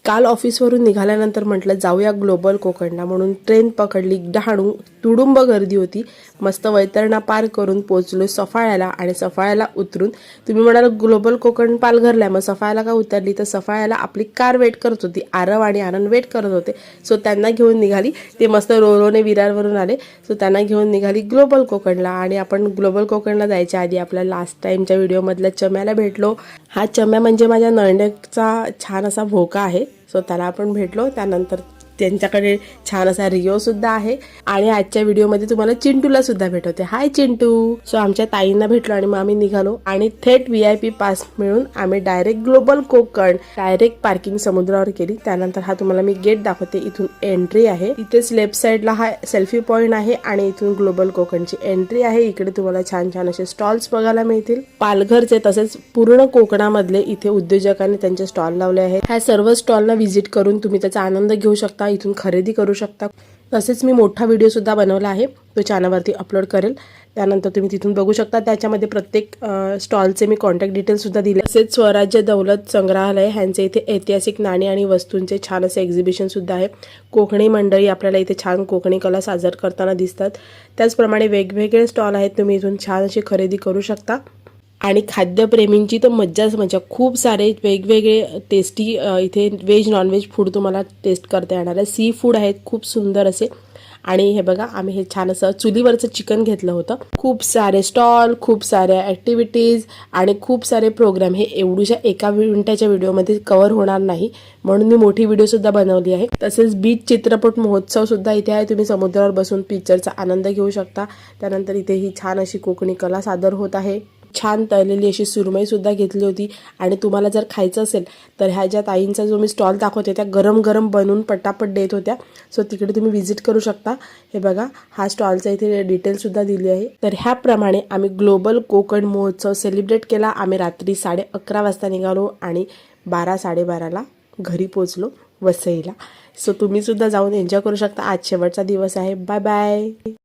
काल ऑफिसवरून निघाल्यानंतर म्हटलं जाऊया ग्लोबल कोकणला, म्हणून ट्रेन पकडली. डहाणू तुडुंब गर्दी होती. मस्त वैतरणा पार करून पोचलो सफाळ्याला आणि सफाळ्याला उतरून तुम्ही म्हणाल ग्लोबल कोकण पालघरला, मग सफाळ्याला का उतरली? तर सफाळ्याला आपली कार वेट करत होती. आरव आणि आनंद वेट करत होते. सो त्यांना घेऊन निघाली. ते मस्त रोरोने विरारवरून आले. सो त्यांना घेऊन निघाली ग्लोबल कोकणला. आणि आपण ग्लोबल कोकणला जायच्या आधी आपल्या लास्ट टाईमच्या व्हिडिओमधल्या चम्याला भेटलो. हा चम्या म्हणजे माझ्या नणंदेचा छान असा भोका आहे. सो त्याला आपण भेटलो. त्यानंतर त्यांच्याकडे छान असा रिओ सुद्धा आहे. आणि आजच्या व्हिडिओमध्ये तुम्हाला चिंटूला सुद्धा भेटवते. हाय चिंटू. सो आमच्या ताईंना भेटलो आणि मग आम्ही निघालो आणि थेट VIP पास मिळून आम्ही direct global Konkan direct parking समुद्रावर केली. त्यानंतर हा तुम्हाला मी गेट दाखवते. इथून एंट्री आहे. इथेच लेफ्ट साईडला हा सेल्फी पॉइंट आहे आणि इथून ग्लोबल कोकणची एंट्री आहे. इकडे तुम्हाला छान छान असे स्टॉल्स बघायला मिळतील. पालघरचे तसेच पूर्ण कोकणामधले इथे उद्योजकांनी त्यांचे स्टॉल लावले आहेत. ह्या सर्व स्टॉलला व्हिजिट करून तुम्ही त्याचा आनंद घेऊ शकता. इथून खरेदी करू शकता. तसेच मी मोठा व्हिडिओ सुद्धा बनवला आहे. तो चॅनलवरती अपलोड करेल. त्यानंतर तुम्ही तिथून बघू शकता. त्याच्यामध्ये प्रत्येक स्टॉलचे मी कॉन्टॅक्ट डिटेल्स सुद्धा दिले. तसेच स्वराज्य दौलत संग्रहालय ह्यांचे इथे ऐतिहासिक नाणी आणि वस्तूंचे छान असे एक्झिबिशन सुद्धा आहे. कोकणी मंडळी आपल्याला इथे छान कोकणी कला सादर करताना दिसतात. त्याचप्रमाणे वेगवेगळे स्टॉल आहेत. तुम्ही इथून छान अशी खरेदी करू शकता. आणि खाद्यप्रेमींची तर मज्जाच मजा. खूप सारे वेगवेगळे टेस्टी इथे व्हेज नॉनव्हेज फूड तुम्हाला टेस्ट करता येणार आहे. सी फूड आहेत खूप सुंदर असे. आणि हे बघा आम्ही हे छान असं चुलीवरचं चिकन घेतलं होतं. खूप सारे स्टॉल, खूप साऱ्या ॲक्टिव्हिटीज आणि खूप सारे प्रोग्राम हे एवढ्याशा एका मिनिटाच्या व्हिडिओमध्ये कव्हर होणार नाही, म्हणून मी मोठी व्हिडिओसुद्धा बनवली आहे. तसेच बीच चित्रपट महोत्सव सुद्धा इथे आहे. तुम्ही समुद्रावर बसून पिक्चरचा आनंद घेऊ शकता. त्यानंतर इथे ही छान अशी कोकणी कला सादर होत आहे. छान तळलेली अशी सुरमई सुद्धा घेतली होती. आणि तुम्हाला जर खायचं असेल तर ह्या ज्या ताईंचा जो मी स्टॉल दाखवते त्या गरम गरम बनवून पटापट देत होत्या. सो तिकडे तुम्ही व्हिजिट करू शकता. हे बघा हा स्टॉलचा इथे डिटेल्ससुद्धा दिली आहे. तर ह्याप्रमाणे आम्ही ग्लोबल कोकण महोत्सव सेलिब्रेट केला. आम्ही रात्री 11:30 वाजता निघालो आणि 12-12:30ला घरी पोचलो वसईला. सो तुम्ही सुद्धा जाऊन एन्जॉय करू शकता. आज शेवटचा दिवस आहे. Bye bye.